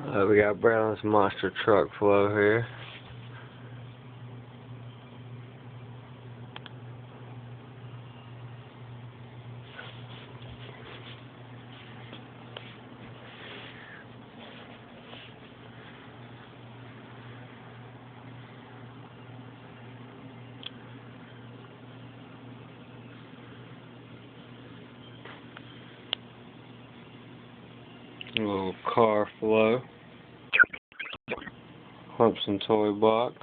We got Braylen's monster truck flow here. A little car flow. Clemson toy box.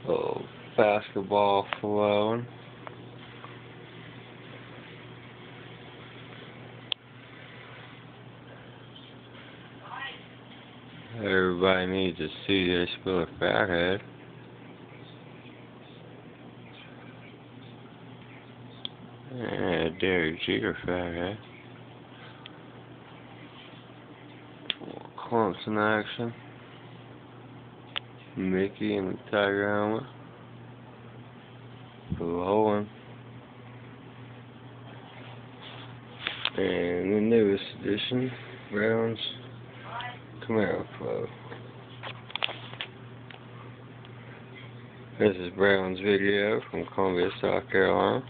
Little basketball flowing. Everybody needs to see this for a fathead. Yeah, Derek Jeter fathead. Clemson action. Mickey and the Tiger helmet. Blowing. And the newest edition, Browns Camaro flow. This is Braylen's video from Columbia, South Carolina.